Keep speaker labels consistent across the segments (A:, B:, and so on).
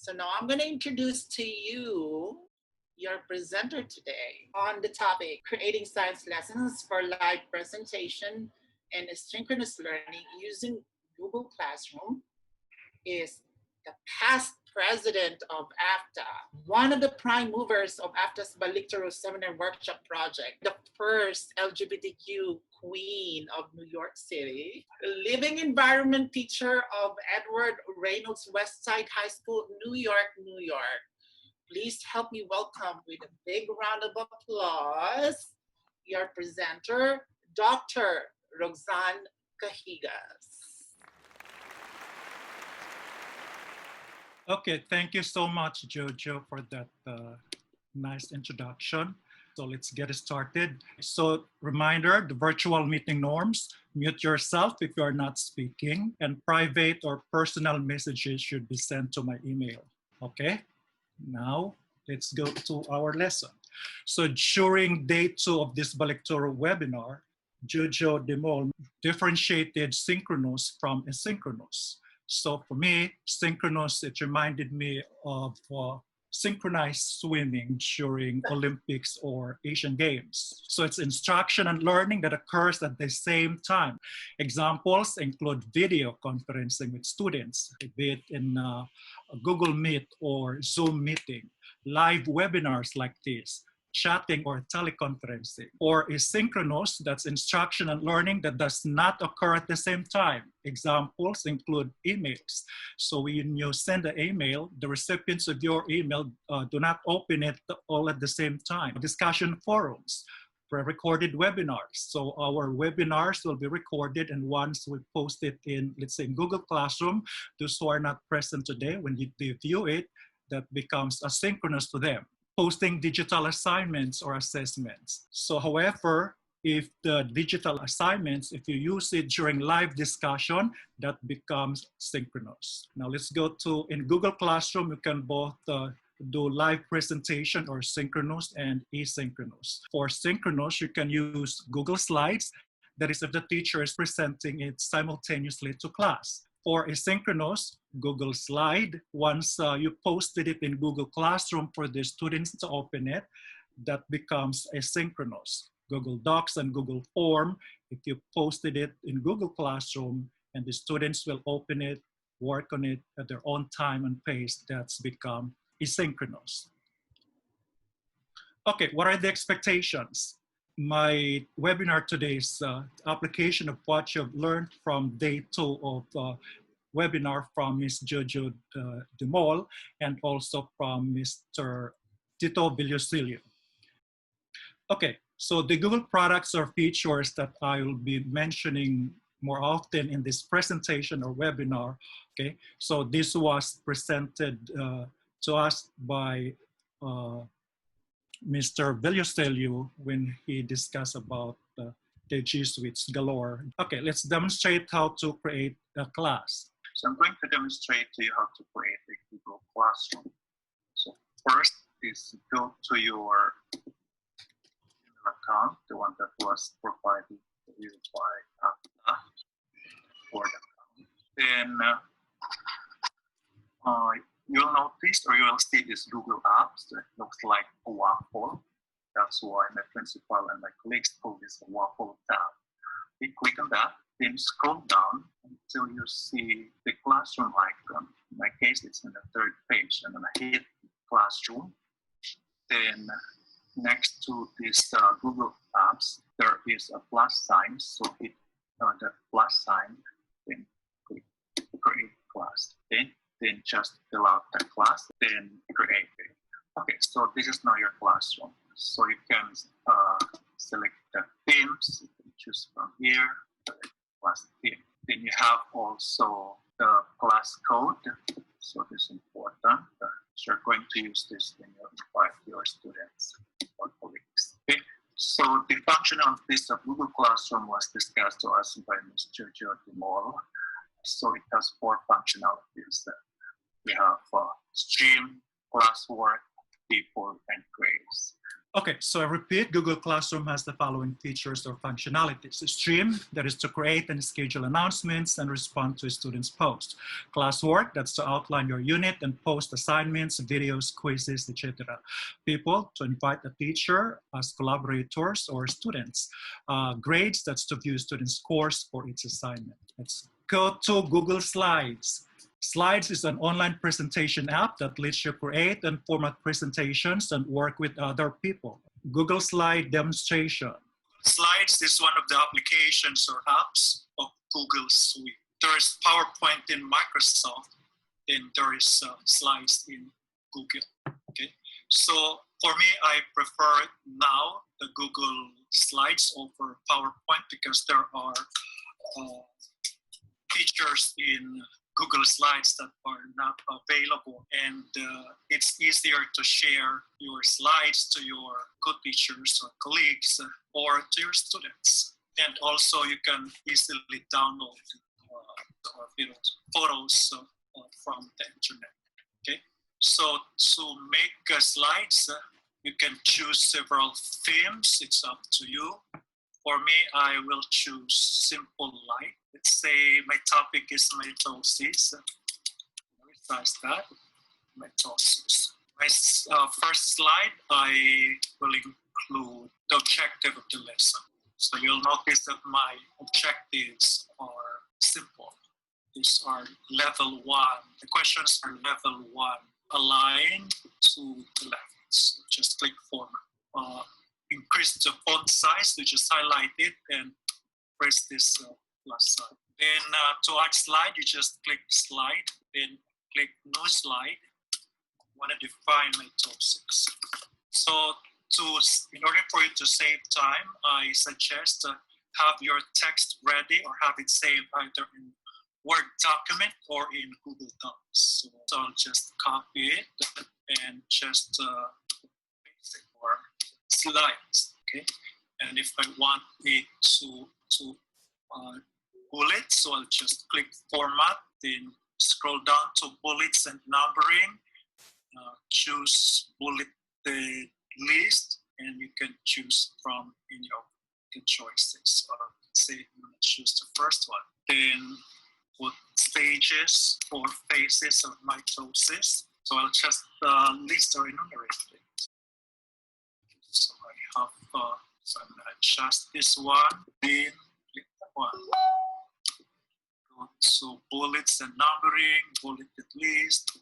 A: So now I'm going to introduce to you your presenter today on the topic, creating science lessons for live presentation and asynchronous learning using Google Classroom is the past president of AFTA, one of the prime movers of AFTA's Balik Seminar Workshop Project, the first LGBTQ queen of New York City, living environment teacher of Edward Reynolds Westside High School, New York, New York. Please help me welcome with a big round of applause your presenter, Dr. Roxanne Cajigas.
B: Okay, thank you so much, Jojo, for that nice introduction. So let's get started. So reminder, the virtual meeting norms, mute yourself if you're not speaking, and private or personal messages should be sent to my email. Okay, now let's go to our lesson. So during day 2 of this Balik Turo webinar, Jojo Demol differentiated synchronous from asynchronous. So for me, synchronous, it reminded me of synchronized swimming during Olympics or Asian Games. So it's instruction and learning that occurs at the same time. Examples include video conferencing with students, be it in Google Meet or Zoom meeting, live webinars like this, chatting or teleconferencing, or asynchronous, that's instruction and learning that does not occur at the same time. Examples include emails. So when you send an email, the recipients of your email do not open it all at the same time. Discussion forums, pre-recorded webinars. So our webinars will be recorded, and once we post it in, let's say, in Google Classroom, those who are not present today, when they view it, that becomes asynchronous to them. Posting digital assignments or assessments. So however, if the digital assignments, if you use it during live discussion, that becomes synchronous. Now let's go to, in Google Classroom, you can both do live presentation or synchronous and asynchronous. For synchronous, you can use Google Slides. That is if the teacher is presenting it simultaneously to class. For asynchronous, Google Slide, once you posted it in Google Classroom for the students to open it, that becomes asynchronous. Google Docs and Google Form, if you posted it in Google Classroom and the students will open it, work on it at their own time and pace, that's become asynchronous. Okay, what are the expectations? My webinar today is application of what you've learned from day 2 of webinar from Ms. Jojo Demol and also from Mr. Tito Villosilio. Okay, so the Google products or features that I will be mentioning more often in this presentation or webinar, okay? So this was presented to us by Mr. Villosilio when he discussed about the G Suites galore. Okay, let's demonstrate how to create a class.
C: So I'm going to demonstrate to you how to create a Google Classroom. So first is go to your email account, the one that was provided to you by AFTA or the account. Then you'll notice or you will see this Google Apps that looks like a waffle. That's why my principal and my colleagues call this a waffle tab. You click on that, then scroll down until you see the classroom icon. In my case, it's in the 3rd page. I'm gonna hit Classroom. Then next to this Google Apps, there is a plus sign. So hit the plus sign, then click Create Class. Then just fill out the class, then create it. Okay, so this is now your classroom. So you can select the themes, you can choose from here, class theme. Then you have also the class code. So this is important. So you're going to use this when you invite your students or colleagues. Okay, so the function of this Google Classroom was discussed to us by Ms. Jojo Demol. So it has 4 functionalities. We have stream, classwork, people, and grades.
B: Okay, so I repeat, Google Classroom has the following features or functionalities. Stream, that is to create and schedule announcements and respond to a student's post. Classwork, that's to outline your unit and post assignments, videos, quizzes, etc. People, to invite a teacher as collaborators or students. Grades, that's to view student scores for each assignment. Let's go to Google Slides. Slides is an online presentation app that lets you create and format presentations and work with other people. Google Slide Demonstration. Slides is one of the applications or apps of Google Suite. There is PowerPoint in Microsoft, then there is Slides in Google. Okay, so for me, I prefer now the Google Slides over PowerPoint because there are features in Google Slides that are not available, and it's easier to share your slides to your co-teachers or colleagues or to your students. And also you can easily download photos from the internet. Okay, so to make slides, you can choose several themes. It's up to you. For me, I will choose simple light. Let's say my topic is mitosis. Besides that, mitosis. My first slide, I will include the objective of the lesson. So you'll notice that my objectives are simple. These are level 1. The questions are level 1, align to the left. So just click format. Increase the font size, which is highlighted, and press this plus sign. Then to add slide, you just click slide, then click new slide. I want to define mitosis. So in order for you to save time, I suggest have your text ready or have it saved either in Word document or in Google Docs. So I'll just copy it and just paste it or slides, okay? And if I want it to bullets, so I'll just click format, then scroll down to bullets and numbering, choose bulleted list, and you can choose from any of the choices. So let's say I'm going to choose the first one. Then put stages or phases of mitosis. So I'll just list or enumerate it. So I have, so I'm going to adjust this one, then click that one. Go to bullets and numbering, bulleted list.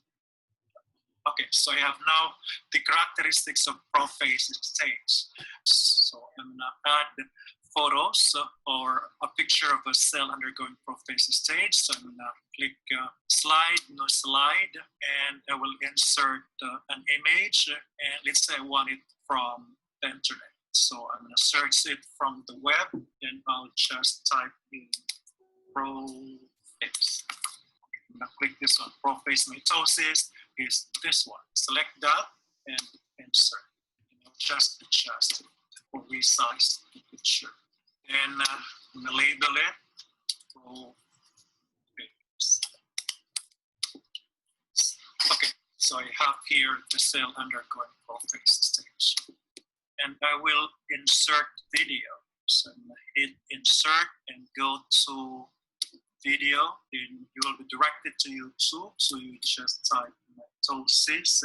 B: Okay, so I have now the characteristics of prophase stage. So I'm going to add photos or a picture of a cell undergoing prophase stage. So I'm going to click slide, new slide, and I will insert an image. And let's say I want it from the internet. So I'm going to search it from the web, and I'll just type in prophase. I'm going to click this one, prophase mitosis is this one. Select that and insert. And I'll just adjust it or resize the picture. Then I'm going to label it prophase. Okay, so I have here the cell undergoing prophase stage. And I will insert video. So I'm going to hit insert and go to video. Then you will be directed to YouTube. So you just type mitosis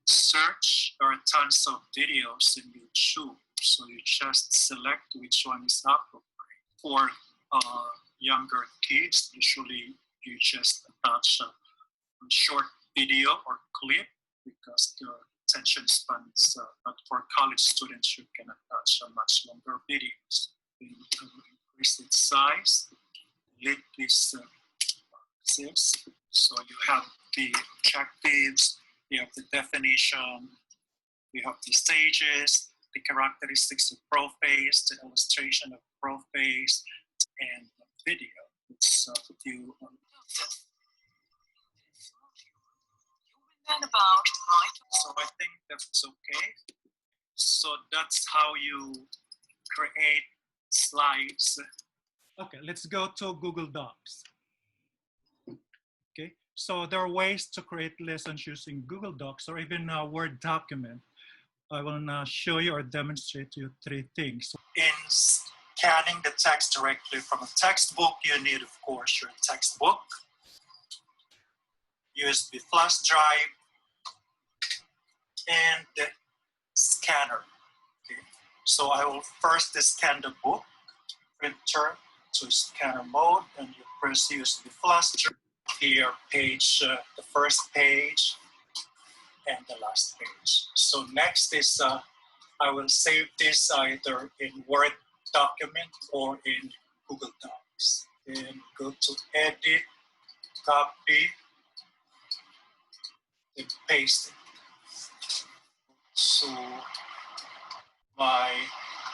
B: search. There are tons of videos in YouTube. So you just select which one is appropriate. For younger kids, usually you just attach a short video or clip because the attention spans, but for college students, you can attach a much longer videos. Then increase its size, delete this boxes. So you have the objectives, you have the definition, you have the stages, the characteristics of prophase, the illustration of prophase, and the video. It's you. So I think that's okay. So that's how you create slides. Okay, let's go to Google Docs. Okay, so there are ways to create lessons using Google Docs or even a Word document. I will now show you or demonstrate to you three things. In scanning the text directly from a textbook, you need, of course, your textbook, USB flash drive, and the scanner. Okay. So I will first scan the book, printer to scanner mode, and you press USB flash drive. Here, page, the first page and the last page. So next is I will save this either in Word document or in Google Docs. Then go to Edit, Copy, and paste it. So my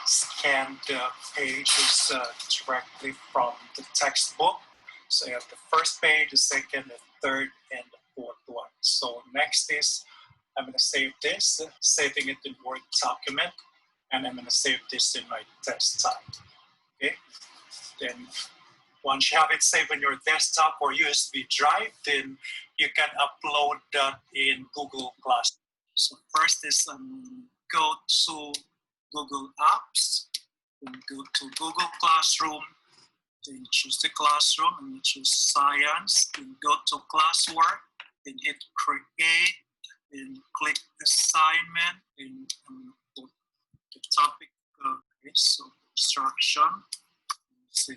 B: scanned page is directly from the textbook. So you have the first page, the second, the third, and the fourth one. So next is I'm going to save this, saving it in Word document, and I'm going to save this in my desktop. Okay. Then once you have it saved on your desktop or USB drive, then you can upload that in Google Classroom. So first is go to Google Apps, then go to Google Classroom, then choose the classroom and choose Science, then go to Classwork, then hit Create, then click Assignment, then put the topic, so instruction, say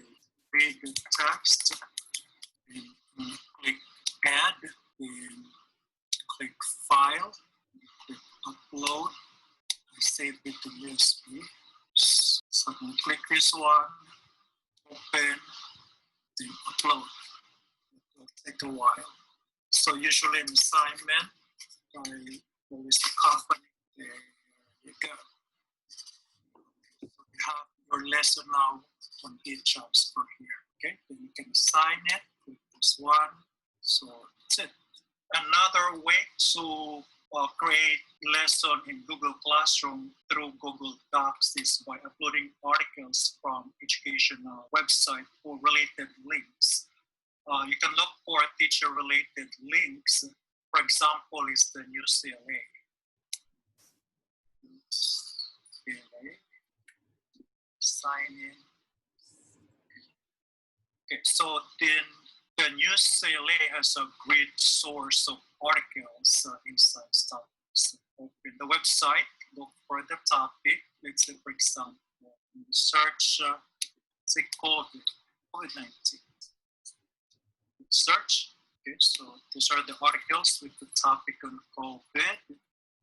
B: read the text, then click Add, then click File, click Upload, I save it to USB. So I'm going to click this one, open, then upload. It will take a while. So usually in assignment, there is a company, there you go. So you have your lesson now on each for here. Okay, then you can assign it, click this one. So that's it. Another way to create lesson in Google Classroom through Google Docs is by uploading articles from educational website or related links. You can look for teacher-related links. For example, is the new CLA. Sign in. Okay, so then the new CLA has a great source of articles inside topics. Open the website, look for the topic. Let's say, for example, search, say COVID-19. Search. Okay, so these are the articles with the topic on COVID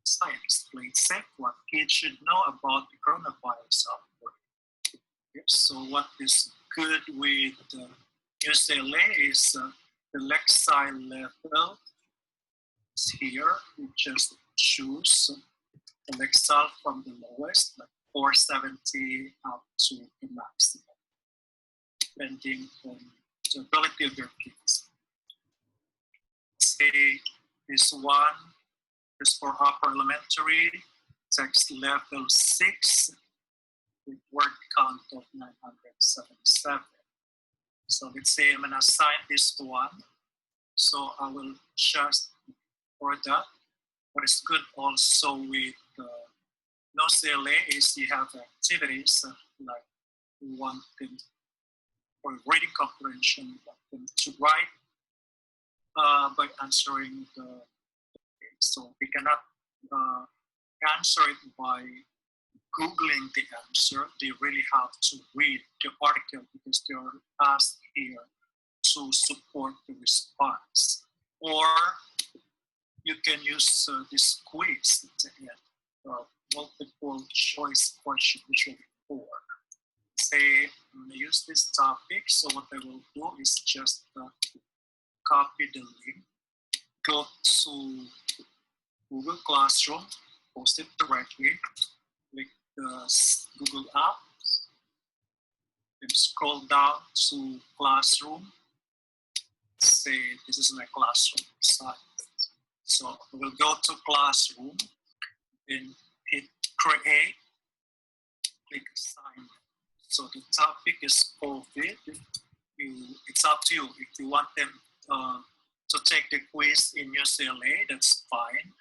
B: science. Play safe, what kids should know about the coronavirus outbreak. Okay, so what is good with UCLA is the Lexile level is here. We just choose the Lexile from the lowest, like 470 up to the maximum, depending on the ability of your kids. Say this one is for upper elementary, text level 6, with word count of 977. So let's say I'm going to assign this to one. So I will just for that. What is good also with no CLA is you have activities like you want them for reading comprehension, you want them to write by answering the so we cannot answer it by Googling the answer. They really have to read the article because they are asked here to support the response. Or you can use this quiz at the end, multiple choice question, which will be 4. Say, I'm going to use this topic, so what I will do is just copy the link, go to Google Classroom, post it directly, click the Google app, then scroll down to Classroom, say this is my classroom site. So we'll go to Classroom, then hit Create, click Assignment. So the topic is COVID. It's up to you. If you want them to take the quiz in UCLA, that's fine.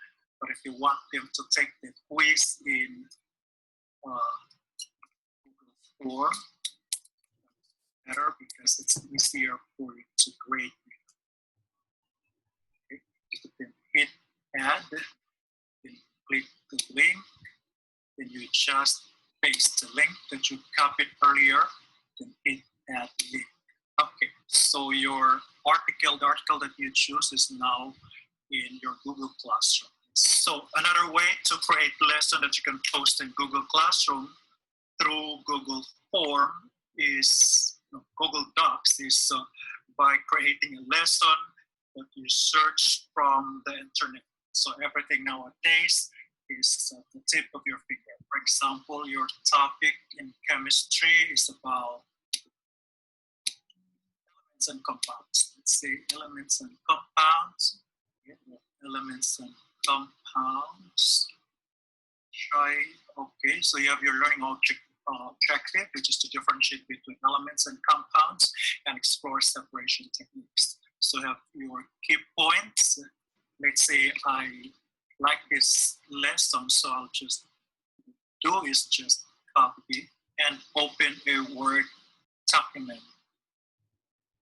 B: But if you want them to take the quiz in Google Form, better because it's easier for you to grade. Okay. You can hit add, then click the link, then you just paste the link that you copied earlier, then hit add link. Okay, so your article, the article that you choose is now in your Google Classroom. So another way to create lesson that you can post in Google Classroom through Google Form is Google Docs is by creating a lesson that you search from the internet. So everything nowadays is at the tip of your finger. For example, your topic in chemistry is about elements and compounds. Let's say elements and compounds. Elements and compounds. Try, okay, so you have your learning objective, which is to differentiate between elements and compounds and explore separation techniques. So you have your key points. Let's say I like this lesson, so I'll just do is just copy and open a Word document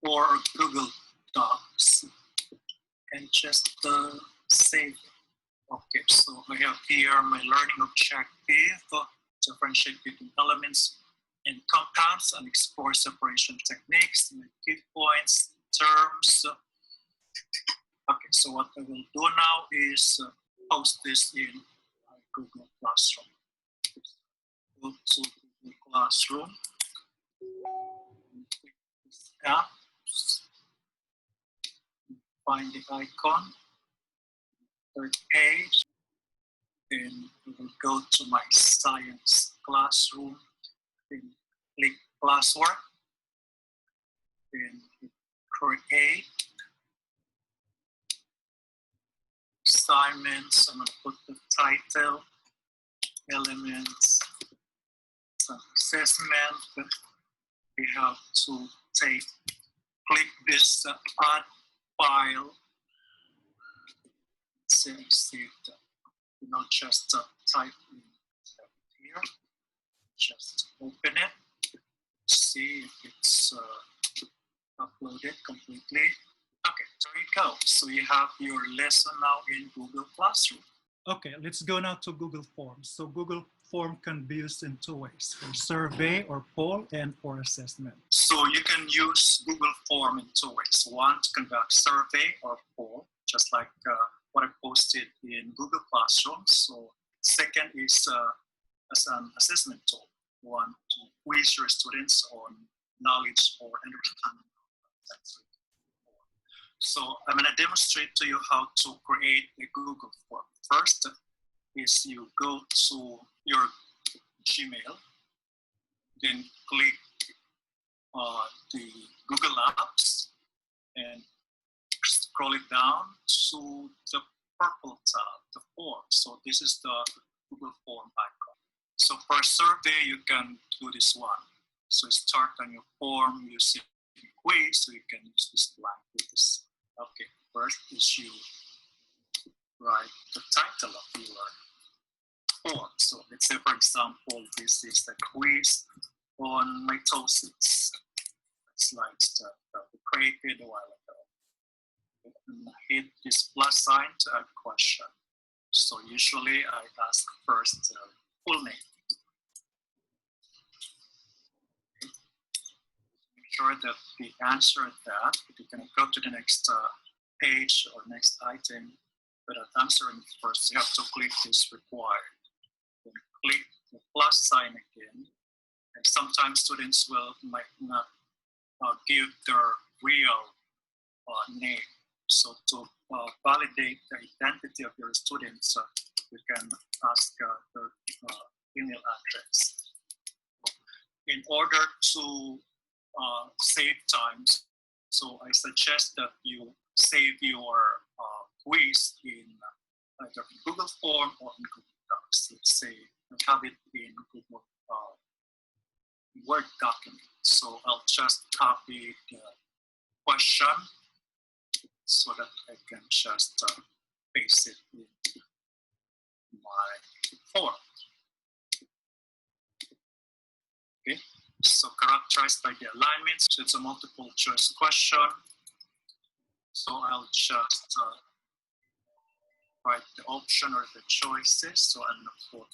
B: or Google Docs and just save it. Okay, so I have here my learning objective, differentiate between elements and compounds and explore separation techniques, my key points, terms. Okay, so what I will do now is post this in Google Classroom. Go to Google Classroom, click this app, find the icon, third page, then we will go to my science classroom, then click classwork, then create assignments. I'm going to put the title, elements, some assessment. We have to click this add file, save that. Just type in here, just open it, see if it's uploaded completely. Okay, there you go. So you have your lesson now in Google Classroom. Okay, let's go now to Google Forms. So Google Form can be used in two ways, for survey or poll and for assessment. So you can use Google Form in two ways. One, to conduct survey or poll, just like what I posted in Google Classroom. So second is as an assessment tool. One, to quiz your students on knowledge or understanding of sensory. So I'm going to demonstrate to you how to create a Google form. First is you go to your Gmail, then click the Google Apps and scroll it down to the purple tab, the form. So this is the Google form icon. So for a survey, you can do this one. So start on your form using quiz, so you can use this blank quiz. Okay, first is you write the title of your form. So let's say, for example, this is the quiz on mitosis. Slides that we created a while ago. And hit this plus sign to add question. So usually I ask first full name. Okay. Make sure that the answer is that. If you can go to the next page or next item, but answering first, you have to click this required. Then click the plus sign again. And sometimes students might not give their real name. So to validate the identity of your students, you can ask their email address. In order to save time, so I suggest that you save your quiz in either Google Form or in Google Docs. Let's say you have it in Google Word document. So I'll just copy the question so that I can just paste it in So characterized by the alignments. So it's a multiple choice question. So I'll just write the option or the choices. So I'm going to put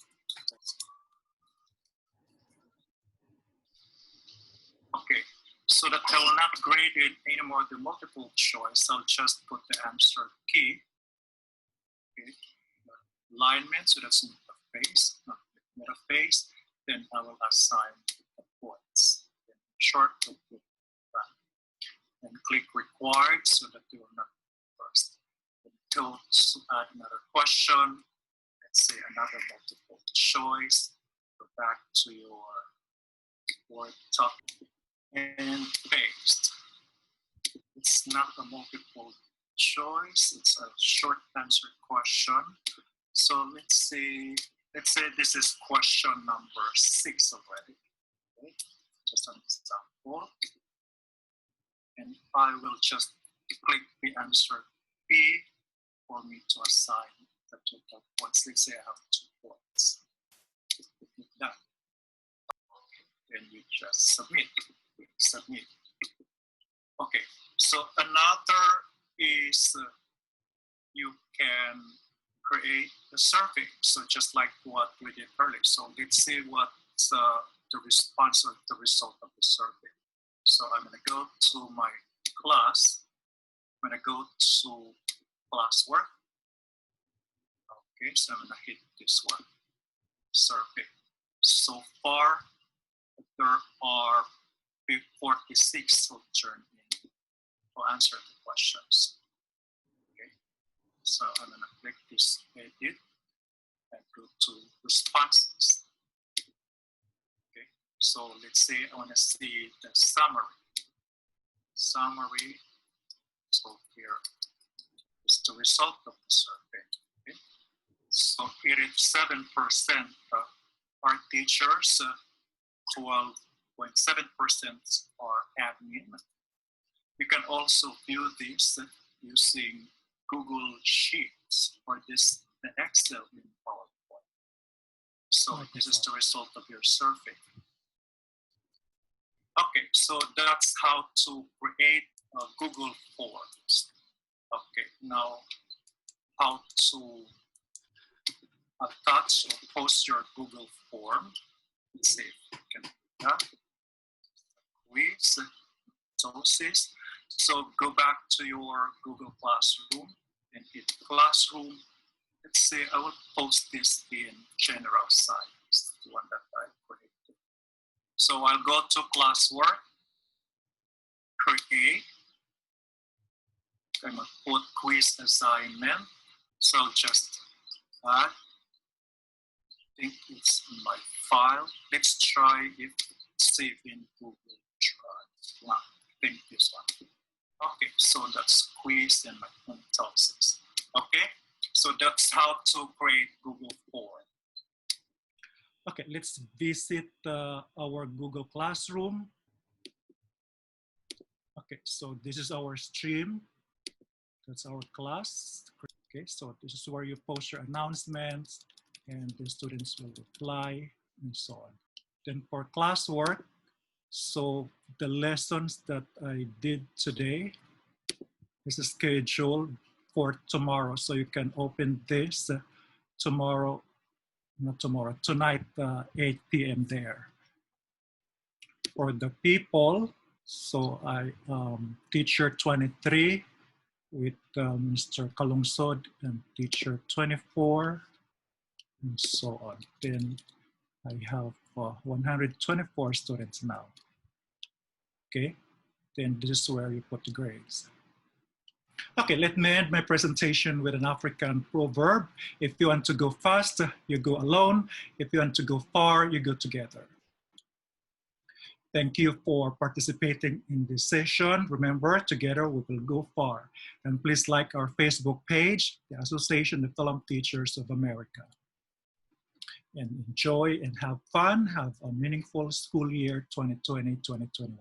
B: okay. So that I will not grade it anymore the multiple choice. I'll just put the answer key. Okay. Alignment, so that's metaphase, not metaphase. Then I will assign the points. Then short to put that. And click required so that you will not first. Then go to add another question. Let's say another multiple choice. Go back to your word topic and paste. It's not a multiple choice, it's a short answer question. So let's say this is question number 6 already. Okay? Just an example. And I will just click the answer P for me to assign the total points. Let's say I have 2 points. Click that. Then you just submit. Submit. Okay, so another is you can create a survey. So just like what we did earlier. So let's see what's the response or the result of the survey. So I'm going to go to my class. I'm going to go to classwork. Okay, so I'm going to hit this one, survey. So far, there are 46 who turned in to answer the questions. Okay, so I'm going to click this edit and go to responses. Okay, so let's say I want to see the summary. Summary. So here is the result of the survey. Okay, so 87% are teachers. 12.7% are admin. You can also view this using Google Sheets or the Excel in PowerPoint. So this is the result of your survey. Okay, so that's how to create Google Forms. Okay, now how to attach or post your Google form. Let's see if we can do that. Quiz, sources. So go back to your Google Classroom and hit Classroom. Let's say I will post this in general size, the one that I created. So I'll go to Classwork, create. I'm going to put quiz assignment. So I'll just add. I think it's in my file. Let's try if it's saved in Google Drive. Wow, I think this one. Okay, so that's quiz and my mitosis. Okay, so that's how to create Google Form. Okay, let's visit our Google Classroom. Okay, so this is our stream. That's our class. Okay, so this is where you post your announcements and the students will reply and so on. Then for classwork, so the lessons that I did today is scheduled for tomorrow. So you can open this tomorrow, not tomorrow, tonight, 8 p.m. there. For the people, so I teacher 23 with Mr. Kalungsod and teacher 24 and so on. Then I have 124 students now. Okay, then this is where you put the grades. Okay, let me end my presentation with an African proverb. If you want to go fast, you go alone. If you want to go far, you go together. Thank you for participating in this session. Remember, together we will go far. And please like our Facebook page, the Association of Film Teachers of America. And enjoy and have fun. Have a meaningful school year 2020-2021.